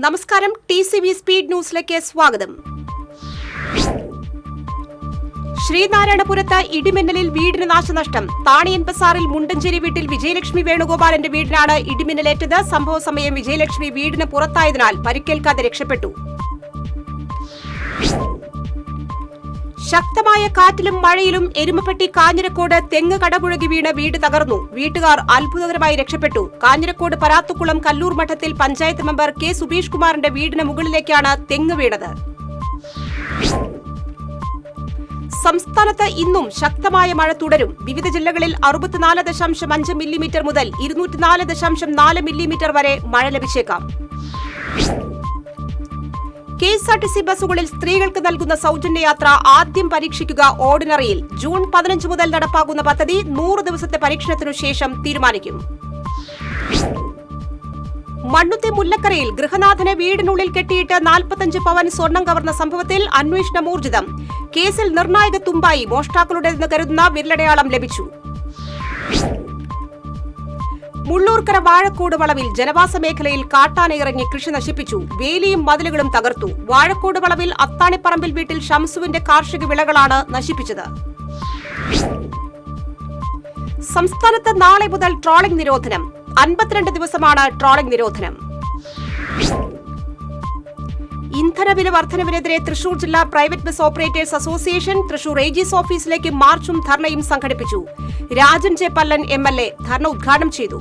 നമസ്കാരം, TCV speed ന്യൂസിലേക്ക് സ്വാഗതം. ശ്രീനാരായണപുരത്ത് ഇടിമിന്നലിൽ വീടിന് നാശനഷ്ടം. താണിയൻ ബസാറിൽ മുണ്ടഞ്ചേരി വീട്ടിൽ വിജയലക്ഷ്മി വേണുഗോപാലന്റെ വീടിനാണ് ഇടിമിന്നലേറ്റത്. സംഭവ സമയം വിജയലക്ഷ്മി വീടിന് പുറത്തായതിനാൽ പരിക്കേൽക്കാതെ രക്ഷപ്പെട്ടു. ശക്തമായ കാറ്റിലും മഴയിലും എരുമപ്പെട്ടി കാഞ്ഞിരക്കോട് തെങ്ങ് കടപുഴകി വീണ് വീട് തകർന്നു. വീട്ടുകാർ അത്ഭുതകരമായി രക്ഷപ്പെട്ടു. കാഞ്ഞിരക്കോട് പരാത്തുകുളം കല്ലൂർ മഠത്തിൽ പഞ്ചായത്ത് മെമ്പർ കെ സുബീഷ് കുമാറിന്റെ വീടിന് മുകളിലേക്കാണ് തെങ്ങ് വീണത്. സംസ്ഥാനത്ത് ഇന്നും ശക്തമായ മഴ തുടരും. വിവിധ ജില്ലകളിൽ 64.5 മില്ലിമീറ്റർ മുതൽ 204.4 മില്ലിമീറ്റർ വരെ മഴ ലഭിച്ചേക്കാം. KSRTC ബസ്സുകളിൽ സ്ത്രീകൾക്ക് നൽകുന്ന സൗജന്യ യാത്ര ആദ്യം പരീക്ഷിക്കുക ഓർഡിനറിയിൽ. ജൂൺ 15 മുതൽ നടപ്പാക്കുന്ന പദ്ധതി 100 ദിവസത്തെ പരീക്ഷണത്തിനു ശേഷം തീരുമാനിക്കും. മണ്ണുത്തി മുല്ലക്കരയിൽ ഗൃഹനാഥനെ വീടിനുള്ളിൽ കെട്ടിയിട്ട് 45 പവൻ സ്വർണം കവർന്ന സംഭവത്തിൽ അന്വേഷണം ഊർജിതം. കേസിൽ നിർണായക തുമ്പായി മോഷ്ടാക്കളുടേതെന്ന് കരുതുന്ന വിരലടയാളം ലഭിച്ചു. മുള്ളൂർക്കര വാഴക്കോട് വളവിൽ ജനവാസ മേഖലയിൽ കാട്ടാനയിറങ്ങി കൃഷി നശിപ്പിച്ചു. വേലിയും മതിലുകളും തകർത്തു. വാഴക്കോട് വളവിൽ അത്താണിപ്പറമ്പിൽ വീട്ടിൽ ഷംസുവിന്റെ കാർഷിക വിളകളാണ് നശിപ്പിച്ചത്. സംസ്ഥാനത്ത് നാളെ മുതൽ ട്രോളിംഗ് നിരോധനം. 52 ദിവസമാണ് ട്രോളിംഗ് നിരോധനം. ഇന്ധനവില വർധനവിനെതിരെ തൃശൂർ ജില്ലാ private bus operators association Thrissur AG's ഓഫീസിലേക്ക് മാർച്ചും ധർണയും സംഘടിപ്പിച്ചു. രാജൻ ജെ പല്ലൻ MLA ധർണ ഉദ്ഘാടനം ചെയ്തു.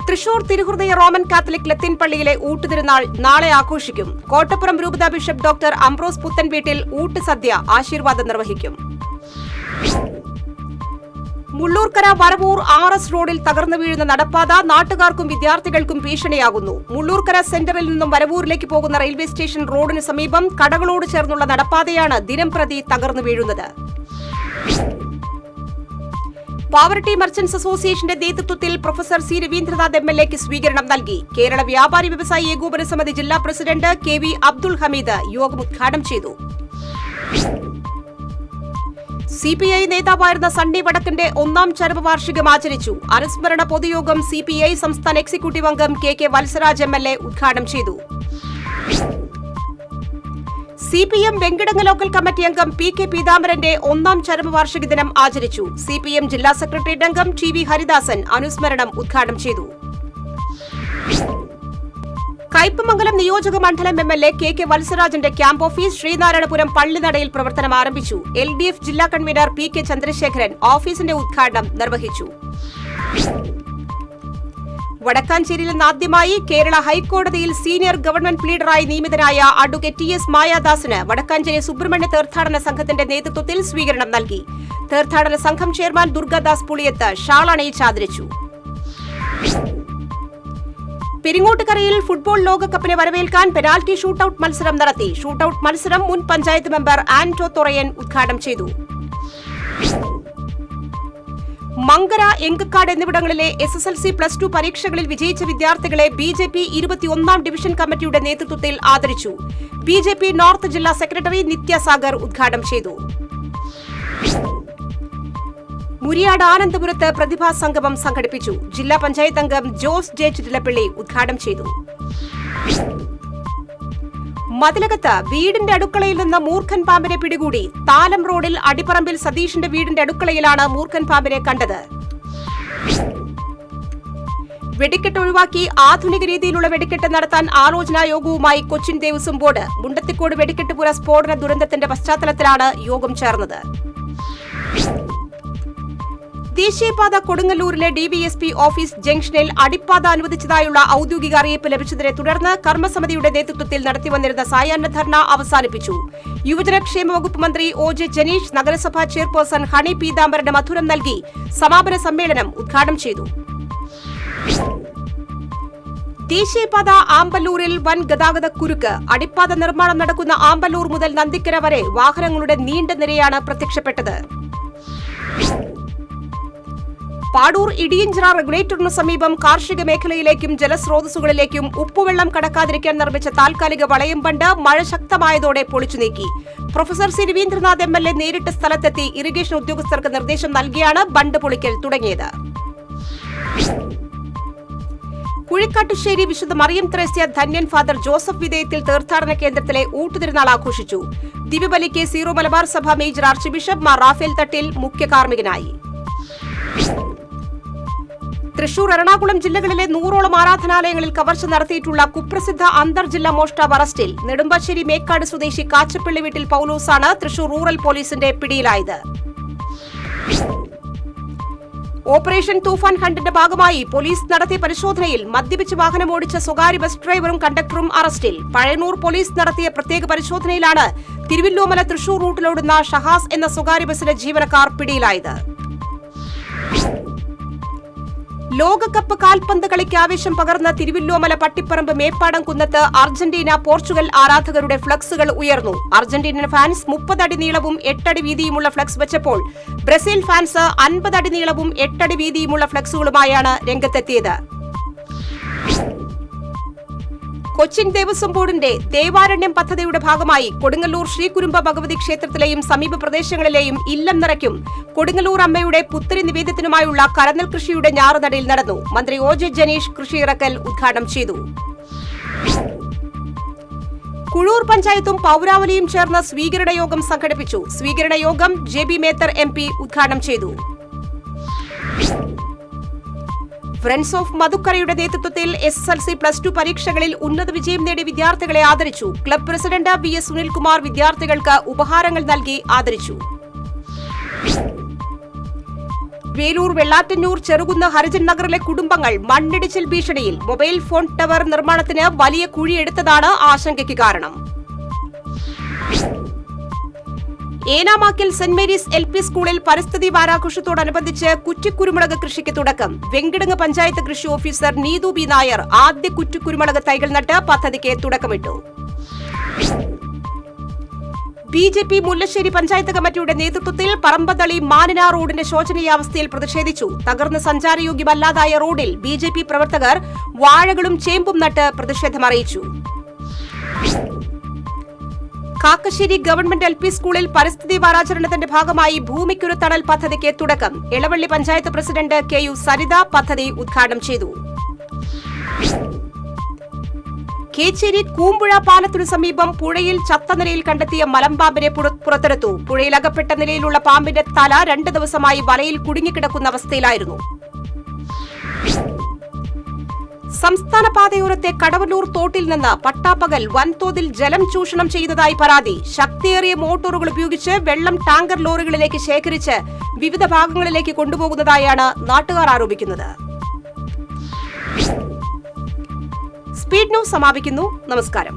തൃശൂർ തിരുഹൃദയ റോമൻ കാത്തലിക് ലത്തീൻ പള്ളിയിലെ ഊട്ടുതിരുനാൾ നാളെ ആഘോഷിക്കും. കോട്ടപ്പുറം രൂപതാ ബിഷപ്പ് ഡോക്ടർ അംബ്രോസ് പുത്തൻ വീട്ടിൽ ഊട്ട് സദ്യ ആശീർവാദം നിർവഹിക്കും. മുള്ളൂർക്കര വരവൂർ RS റോഡിൽ തകർന്നു വീഴുന്ന നടപ്പാത നാട്ടുകാർക്കും വിദ്യാർത്ഥികൾക്കും ഭീഷണിയാകുന്നു. മുള്ളൂർക്കര സെന്ററിൽ നിന്നും വരവൂരിലേക്ക് പോകുന്ന റെയിൽവേ സ്റ്റേഷൻ റോഡിന് സമീപം കടകളോട് ചേർന്നുള്ള നടപ്പാതയാണ് ദിനംപ്രതി തകർന്നു വീഴുന്നത്. പാവർട്ടി മർച്ചന്റ്സ് അസോസിയേഷന്റെ നേതൃത്വത്തിൽ പ്രൊഫസർ C. രവീന്ദ്രനാഥ് MLAക്ക് സ്വീകരണം നൽകി. കേരള വ്യാപാരി വ്യവസായി ഏകോപന സമിതി ജില്ലാ പ്രസിഡന്റ് KV അബ്ദുൾ ഹമീദ് യോഗം ഉദ്ഘാടനം ചെയ്തു. CPI നേതാവായിരുന്ന സണ്ണി വടക്കന്റെ 1ാം ചരമവാർഷികം ആചരിച്ചു. അനുസ്മരണ പൊതുയോഗം CPI സംസ്ഥാന എക്സിക്യൂട്ടീവ് അംഗം KK വത്സരാജ് MLA ഉദ്ഘാടനം ചെയ്തു. CPM വെങ്കിടങ്ങ് ലോക്കൽ കമ്മിറ്റി അംഗം PK പീതാംബരന്റെ 1ാം ചരമവാർഷിക ദിനം ആചരിച്ചു. CPM ജില്ലാ സെക്രട്ടേറിയറ്റ് അംഗം TV ഹരിദാസൻ അനുസ്മരണം ഉദ്ഘാടനം ചെയ്തു. കയ്പമംഗലം നിയോജക മണ്ഡലം MLA KK വത്സരാജന്റെ ക്യാമ്പ് ഓഫീസ് ശ്രീനാരായണപുരം പള്ളിനടയിൽ പ്രവർത്തനം ആരംഭിച്ചു. LDF ജില്ലാ കൺവീനർ PK ചന്ദ്രശേഖരൻ ഓഫീസിന്റെ ഉദ്ഘാടനം നിർവഹിച്ചു. വടക്കാഞ്ചേരിയിൽ നിന്നാദ്യമായി കേരള ഹൈക്കോടതിയിൽ സീനിയർ ഗവൺമെന്റ് പ്ലീഡറായി നിയമിതനായ അഡ്വക്കേറ്റ് TS മായാദാസിന് വടക്കാഞ്ചേരി സുബ്രഹ്മണ്യ തീർത്ഥാടന സംഘത്തിന്റെ നേതൃത്വത്തിൽ സ്വീകരണം നൽകി. തീർത്ഥാടന സംഘം ചെയർമാൻ ദുർഗദാസ് പുളിയത്ത് ഷാൾ അണിയിച്ച് ആദരിച്ചു. പെരിങ്ങോട്ടുകരയിൽ ഫുട്ബോൾ ലോകകപ്പിനെ വരവേൽക്കാൻ പെനാൽറ്റി ഷൂട്ടൌട്ട് മത്സരം നടത്തി. ഷൂട്ടൌട്ട് മത്സരം മുൻ പഞ്ചായത്ത് മെമ്പർ ആന്റോ തൊറയൻ ഉദ്ഘാടനം ചെയ്തു. മങ്കര, എങ്കക്കാട് എന്നിവിടങ്ങളിലെ SSLC+2 പരീക്ഷകളിൽ വിജയിച്ച വിദ്യാർത്ഥികളെ BJP 21ാം ഡിവിഷൻ കമ്മിറ്റിയുടെ നേതൃത്വത്തിൽ ആദരിച്ചു. BJP നോർത്ത് ജില്ലാ സെക്രട്ടറി നിത്യസാഗർ ഉദ്ഘാടനം ചെയ്തു. മുരിയാട് ആനന്ദപുരത്ത് പ്രതിഭാ സംഗമം സംഘടിപ്പിച്ചു. ജില്ലാ പഞ്ചായത്ത് അംഗം ജോസ് J. ചിറ്റിലപ്പള്ളി ഉദ്ഘാടനം ചെയ്തു. മതിലകത്ത് വീടിന്റെ അടുക്കളയിൽ നിന്ന് മൂർഖൻ പാമ്പിനെ പിടികൂടി. താലം റോഡിൽ അടിപ്പറമ്പിൽ സതീഷിന്റെ വീടിന്റെ അടുക്കളയിലാണ് മൂർഖൻ പാമ്പിനെ കണ്ടത്. വെടിക്കെട്ട് ഒഴിവാക്കി ആധുനിക രീതിയിലുള്ള വെടിക്കെട്ട് നടത്താൻ ആലോചനാ യോഗവുമായി കൊച്ചിൻ ദേവസ്വം ബോർഡ്. മുണ്ടത്തിക്കോട് വെടിക്കെട്ടുപുര സ്ഫോടന ദുരന്തത്തിന്റെ പശ്ചാത്തലത്തിലാണ് യോഗം ചേർന്നത്. ദേശീയപാത കൊടുങ്ങല്ലൂരിലെ DVSP ഓഫീസ് ജംഗ്ഷനിൽ അടിപ്പാത അനുവദിച്ചതായുള്ള ഔദ്യോഗിക അറിയിപ്പ് ലഭിച്ചതിനെ തുടർന്ന് കർമ്മസമിതിയുടെ നേതൃത്വത്തിൽ നടത്തിവന്നിരുന്ന സായാഹ്ന ധർണ അവസാനിപ്പിച്ചു. യുവജനക്ഷേമ വകുപ്പ് മന്ത്രി OJ ജനീഷ് നഗരസഭാ ചെയർപേഴ്സൺ ഹണി പീതാംബരന് മധുരം നൽകി സമാപന സമ്മേളനം ഉദ്ഘാടനം ചെയ്തു. ദേശീയപാത ആമ്പല്ലൂരിൽ വൻ ഗതാഗത കുരുക്ക്. അടിപ്പാത നിർമ്മാണം നടക്കുന്ന ആമ്പല്ലൂർ മുതൽ നന്ദിക്കര വരെ വാഹനങ്ങളുടെ നീണ്ട നിരയാണ് പ്രത്യക്ഷപ്പെട്ടത്. പാടൂർ ഇടിയഞ്ചിറ റെഗുലേറ്ററിനു സമീപം കാർഷിക മേഖലയിലേക്കും ജലസ്രോതസ്സുകളിലേക്കും ഉപ്പുവെള്ളം കടക്കാതിരിക്കാൻ നിർമ്മിച്ച താൽക്കാലിക വളയം ബണ്ട് മഴ ശക്തമായതോടെ പൊളിച്ചു നീക്കി. Professor C. രവീന്ദ്രനാഥ് MLA നേരിട്ട് സ്ഥലത്തെത്തി ഇറിഗേഷൻ ഉദ്യോഗസ്ഥർക്ക് നിർദ്ദേശം നൽകിയാണ് ബണ്ട് പൊളിക്കൽ തുടങ്ങിയത്. കുഴിക്കാട്ടുശ്ശേരി വിശുദ്ധ മറിയം ത്രേസ്യ ധന്യൻ ഫാദർ ജോസഫ് വിധേയത്തിൽ തീർത്ഥാടന കേന്ദ്രത്തിലെ ഊട്ടുതിരുനാൾ ആഘോഷിച്ചു. ദിവ്യബലിക്ക് Syro Malabar Sabha major archbishop Mar Raphael Thattil മുഖ്യ കാർമ്മികനായി. തൃശൂർ, എറണാകുളം ജില്ലകളിലെ 100ഓളം ആരാധനാലയങ്ങളിൽ കവർച്ച നടത്തിയിട്ടുള്ള കുപ്രസിദ്ധ അന്തർജില്ലാ മോഷ്ടാവ് അറസ്റ്റിൽ. നെടുമ്പാശ്ശേരി മേക്കാട് സ്വദേശി കാച്ചപ്പള്ളി വീട്ടിൽ പൌലോസാണ് തൃശൂർ റൂറൽ പോലീസിന്റെ പിടിയിലായത്. ഓപ്പറേഷൻ തൂഫാൻ ഹണ്ടിന്റെ ഭാഗമായി പോലീസ് നടത്തിയ പരിശോധനയിൽ മദ്യപിച്ച് വാഹനമോടിച്ച സ്വകാര്യ ബസ് ഡ്രൈവറും കണ്ടക്ടറും അറസ്റ്റിൽ. പഴയന്നൂർ പോലീസ് നടത്തിയ പ്രത്യേക പരിശോധനയിലാണ് തിരുവല്ലോമല തൃശൂർ റൂട്ടിലോടുന്ന ഷഹാസ് എന്ന സ്വകാര്യ ബസിലെ ജീവനക്കാർ പിടിയിലായത്. ലോകകപ്പ് കാൽപന്ത് കളിക്ക് ആവേശം പകർന്ന തിരുവല്ലോമല പട്ടിപ്പറമ്പ് മേപ്പാടം കുന്നത്ത് അർജന്റീന പോർച്ചുഗൽ ആരാധകരുടെ ഫ്ലക്സുകൾ ഉയർന്നു. അർജന്റീനൻ ഫാൻസ് 30 അടി നീളവും 8 അടി വീതിയുമുള്ള ഫ്ലക്സ് വെച്ചപ്പോൾ ബ്രസീൽ ഫാൻസ് 50 അടി നീളവും 8 അടി വീതിയുമുള്ള ഫ്ലക്സുകളുമായാണ് രംഗത്തെത്തിയത്. കൊച്ചിൻ ദേവസ്വം ബോർഡിന്റെ ദേവാരണ്യം പദ്ധതിയുടെ ഭാഗമായി കൊടുങ്ങല്ലൂർ ശ്രീകുരുമ്പ ഭഗവതി ക്ഷേത്രത്തിലെയും സമീപ പ്രദേശങ്ങളിലെയും ഇല്ലം നിറയ്ക്കും കൊടുങ്ങല്ലൂർ അമ്മയുടെ പുത്തരി നിവേദ്യത്തിനുമായുള്ള കരനെൽ കൃഷിയുടെ ഞാറുനടയിൽ നടന്നു. മന്ത്രി OJ ജനീഷ് കൃഷിയിറക്കൽ ഉദ്ഘാടനം ചെയ്തു. കുഴൂർ പഞ്ചായത്തും പൌരാവലിയും ചേർന്ന് സ്വീകരണ യോഗം സംഘടിപ്പിച്ചു. സ്വീകരണ യോഗം JB മേത്തർ MP ഉദ്ഘാടനം ചെയ്തു. ഫ്രണ്ട്സ് ഓഫ് മധുക്കരയുടെ നേതൃത്വത്തിൽ SSLC +2 പരീക്ഷകളിൽ ഉന്നത വിജയം നേടിയ വിദ്യാർത്ഥികളെ ആദരിച്ചു. ക്ലബ് പ്രസിഡന്റ് VS സുനിൽകുമാർ വിദ്യാർത്ഥികൾക്ക് ഉപഹാരങ്ങൾ നൽകി ആദരിച്ചു. വേലൂർ, വെള്ളാറ്റന്നൂർ, ചെറുകുന്ന്, ഹരിജൻ നഗറിലെ കുടുംബങ്ങൾ മണ്ണിടിച്ചിൽ ഭീഷണിയിൽ. മൊബൈൽ ഫോൺ ടവർ നിർമ്മാണത്തിന് വലിയ കുഴിയെടുത്തതാണ് ആശങ്കയ്ക്ക് കാരണം. ഏനാമാക്കിൽ സെന്റ് മേരീസ് LP സ്കൂളിൽ പരിസ്ഥിതി വാരാഘോഷത്തോടനുബന്ധിച്ച് കുറ്റിക്കുരുമുളക് കൃഷിക്ക് തുടക്കം. വെങ്കിടങ്ങ് പഞ്ചായത്ത് കൃഷി ഓഫീസർ നീതു B നായർ ആദ്യ കുറ്റിക്കുരുമുളക് തൈകൾ നട്ട് പദ്ധതിക്ക് തുടക്കമിട്ടു. BJP മുല്ലശ്ശേരി പഞ്ചായത്ത് കമ്മിറ്റിയുടെ നേതൃത്വത്തിൽ പറമ്പതളി മാനിന റോഡിന്റെ ശോചനീയാവസ്ഥയിൽ പ്രതിഷേധിച്ചു. തകർന്ന് സഞ്ചാരയോഗ്യമല്ലാതായ റോഡിൽ BJP പ്രവർത്തകർ വാഴകളും ചേമ്പും നട്ട് പ്രതിഷേധമറിയിച്ചു. കാക്കശ്ശേരി ഗവൺമെന്റ് LP സ്കൂളിൽ പരിസ്ഥിതി വാരാചരണത്തിന്റെ ഭാഗമായി ഭൂമിക്കൊരു തണൽ പദ്ധതിക്ക് തുടക്കം. എളവള്ളി പഞ്ചായത്ത് പ്രസിഡന്റ് KU സരിത പദ്ധതി ഉദ്ഘാടനം ചെയ്തു. കേച്ചേരി കൂമ്പുഴ പാലത്തിനു സമീപം പുഴയിൽ ചത്ത നിലയിൽ കണ്ടെത്തിയ മലമ്പാമ്പിനെ പുറത്തെടുത്തു. പുഴയിൽ അകപ്പെട്ട നിലയിലുള്ള പാമ്പിന്റെ തല 2 ദിവസമായി വലയിൽ കുടുങ്ങിക്കിടക്കുന്ന അവസ്ഥയിലായിരുന്നു. സംസ്ഥാന പാതയോരത്തെ കടവല്ലൂർ തോട്ടിൽ നിന്ന് പട്ടാപ്പകൽ വൻതോതിൽ ജലം ചൂഷണം ചെയ്യുന്നതായി പരാതി. ശക്തിയേറിയ മോട്ടോറുകൾ ഉപയോഗിച്ച് വെള്ളം ടാങ്കർ ലോറികളിലേക്ക് ശേഖരിച്ച് വിവിധ ഭാഗങ്ങളിലേക്ക് കൊണ്ടുപോകുന്നതായാണ് നാട്ടുകാർ ആരോപിക്കുന്നത്. സ്പീഡ് ന്യൂസ് സമാപിക്കുന്നു. നമസ്കാരം.